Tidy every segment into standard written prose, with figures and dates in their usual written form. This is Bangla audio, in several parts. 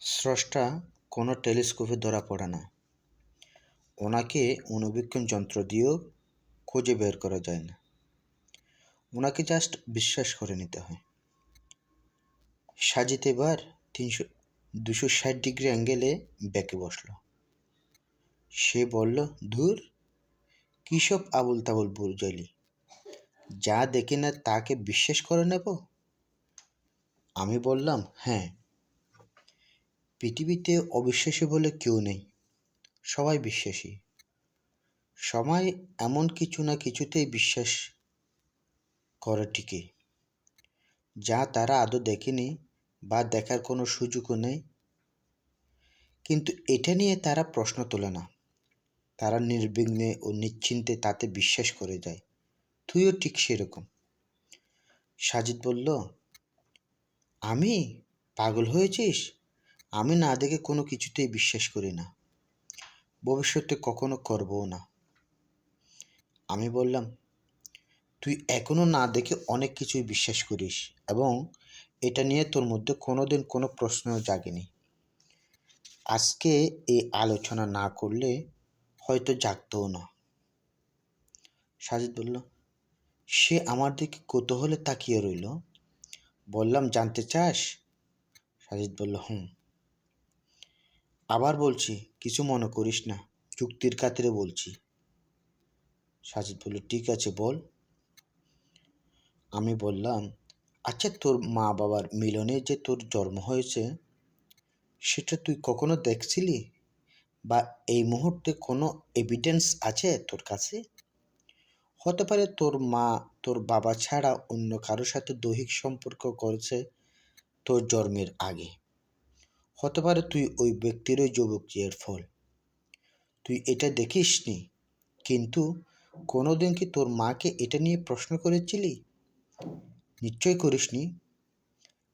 স্রষ্টা কোনো টেলিস্কোপে ধরা পড়ে না। ওনাকে অণুবীক্ষণ যন্ত্র দিয়েও খুঁজে বের করা যায় না। ওনাকে জাস্ট বিশ্বাস করে নিতে হয়। সাজিদ এবার 260 ডিগ্রি অ্যাঙ্গেলে বেঁকে বসল। সে বলল, ধুর, কী সব আবুল তাবুল বুঝাইলি? যা দেখি না তাকে বিশ্বাস করে নেব? আমি বললাম, হ্যাঁ, পৃথিবীতে অবিশ্বাসী বলে কেউ নেই, সবাই বিশ্বাসী। সবাই এমন কিছু না কিছুতেই বিশ্বাস করে ঠিকই, যা তারা আদৌ দেখেনি বা দেখার কোনো সুযোগও নেই। কিন্তু এটা নিয়ে তারা প্রশ্ন তোলে না। তারা নির্বিঘ্নে ও নিশ্চিন্তে তাতে বিশ্বাস করে যায়। তুইও ঠিক সেরকম। সাজিদ বলল, আমি? পাগল হয়েছিস? আমি না দেখে কোনো কিছুতেই বিশ্বাস করি না, ভবিষ্যতে কখনো করবও না। আমি বললাম, তুই এখনো না দেখে অনেক কিছুই বিশ্বাস করিস এবং এটা নিয়ে তোর মধ্যে কোনোদিন কোনো প্রশ্নও জাগেনি। আজকে এই আলোচনা না করলে হয়তো জাগতও না। সাজিদ বলল। সে আমার দিকে কৌতূহলে তাকিয়ে রইল। বললাম, জানতে চাস? সাজিদ বলল, হুম। আবার বলছি, কিছু মনে করিস না, যুক্তির খাতিরে বলছি। সাজিদ বলল, ঠিক আছে, বল। আমি বললাম, আচ্ছা, তোর মা বাবার মিলনে যে তোর জন্ম হয়েছে, সেটা তুই কখনো দেখছিলি? বা এই মুহূর্তে কোনো এভিডেন্স আছে তোর কাছে? হতে পারে তোর মা তোর বাবা ছাড়া অন্য কারোর সাথে দৈহিক সম্পর্ক করেছে তোর জন্মের আগে। হতে পারে তুই ওই ব্যক্তিরই যৌবক এর ফল। তুই এটা দেখিসনি, কিন্তু কোনোদিন কি তোর মাকে এটা নিয়ে প্রশ্ন করেছিলি? নিশ্চয় করিসনি।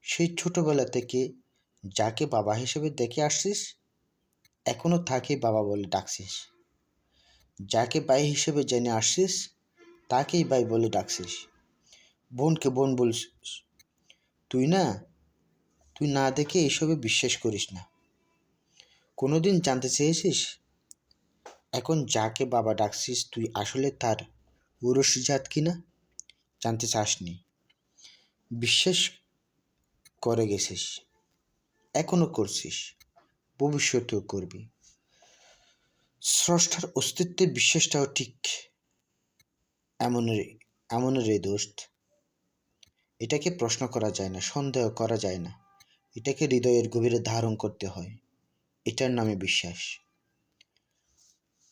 সেই ছোটবেলা থেকে যাকে বাবা হিসেবে দেখে আসছিস, এখনো তাকে বাবা বলে ডাকছিস। যাকে ভাই হিসেবে জেনে আসছিস, তাকেই ভাই বলে ডাকছিস। বোনকে বোন বলছিস। তুই না দেখে এসবে বিশ্বাস করিস না। কোনোদিন জানতে চেয়েছিস, এখন যাকে বাবা ডাকছিস তুই আসলে তার ঔরসজাত কিনা? জানতে চাসনি। বিশ্বাস করে গেছিস, এখনো করছিস, ভবিষ্যতেও করবি। স্রষ্টার অস্তিত্বে বিশ্বাসটাও ঠিক এমন রে দোস্ত। এটাকে প্রশ্ন করা যায় না, সন্দেহ করা যায় না। এটাকে হৃদয়ের গভীরে ধারণ করতে হয়। এটার নামে বিশ্বাস।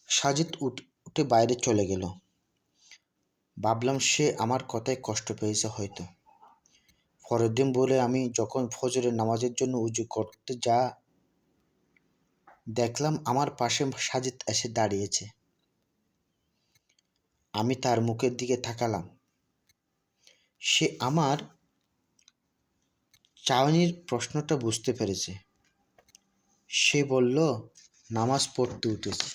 সাজিদ উঠে বাইরে চলে গেল। ভাবলাম সে আমার কথায় কষ্ট পেয়েছে হয়তো। পরের দিন বলে আমি যখন ফজরের নামাজের জন্য উজু করতে দেখলাম আমার পাশে সাজিদ এসে দাঁড়িয়েছে। আমি তার মুখের দিকে তাকালাম। সে আমার চাউনির প্রশ্নটা বুঝতে পেরেছে। সে বলল, নামাজ পড়তে উঠেছি।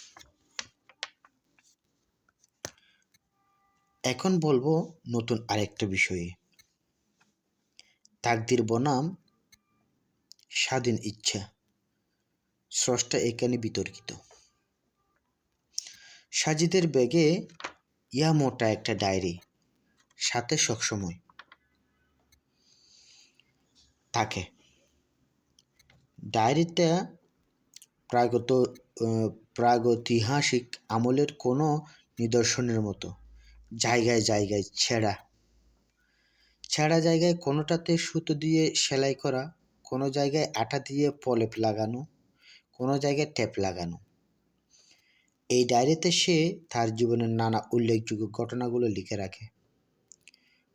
এখন বলবো নতুন আরেকটা বিষয়ে। তাকদির বনাম স্বাধীন ইচ্ছা। স্রষ্টা এখানে বিতর্কিত। সাজিদের ব্যাগে মোটা একটা ডায়েরি সাথে সবসময় থাকে। ডায়েরিটা প্রাগৈতিহাসিক আমলের কোনো নিদর্শনের মতো। জায়গায় জায়গায় ছেঁড়া জায়গায় কোনোটাতে সুতো দিয়ে সেলাই করা, কোনো জায়গায় আঠা দিয়ে প্রলেপ লাগানো, কোনো জায়গায় টেপ লাগানো। এই ডায়েরিতে সে তার জীবনের নানা উল্লেখযোগ্য ঘটনাগুলো লিখে রাখে।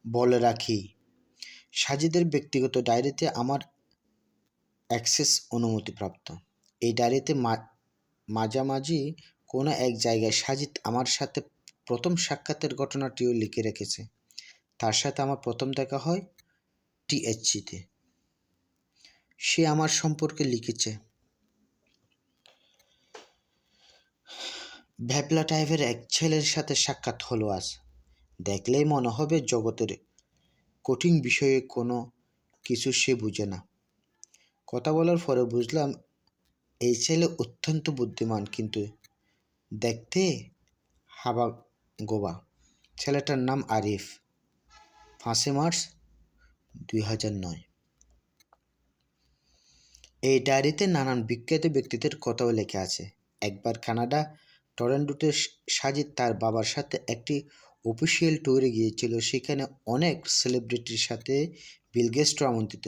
বলে রাখি, সাজিদের ব্যক্তিগত ডায়েরিতে আমার অ্যাক্সেস অনুমতিপ্রাপ্ত। এই ডায়েরিতে মাঝামাঝি কোনো এক জায়গায় সাজিদ আমার সাথে প্রথম সাক্ষাতের ঘটনাটিও লিখে রেখেছে। তার সাথে আমার প্রথম দেখা হয় THCতে। সে আমার সম্পর্কে লিখেছে, ভ্যাবলা টাইপের এক ছেলের সাথে সাক্ষাৎ হলো আজ। দেখলেই মনে হবে জগতের কঠিন বিষয়ে কোনো কিছু সে বুঝে না। কথা বলার পরে বুঝলাম এই ছেলে অত্যন্ত বুদ্ধিমান, কিন্তু দেখতে হাবাগোবা। ছেলেটার নাম আরিফ। 5 মার্চ 2009। এই ডায়েরিতে নানান বিখ্যাত ব্যক্তিদের কথাও লেখা আছে। একবার কানাডা টরন্টোতে সাজিদ তার বাবার সাথে একটি অফিসিয়াল ট্যুরে গিয়েছিল। সেখানে অনেক সেলিব্রিটির সাথে বিল গেটসও আমন্ত্রিত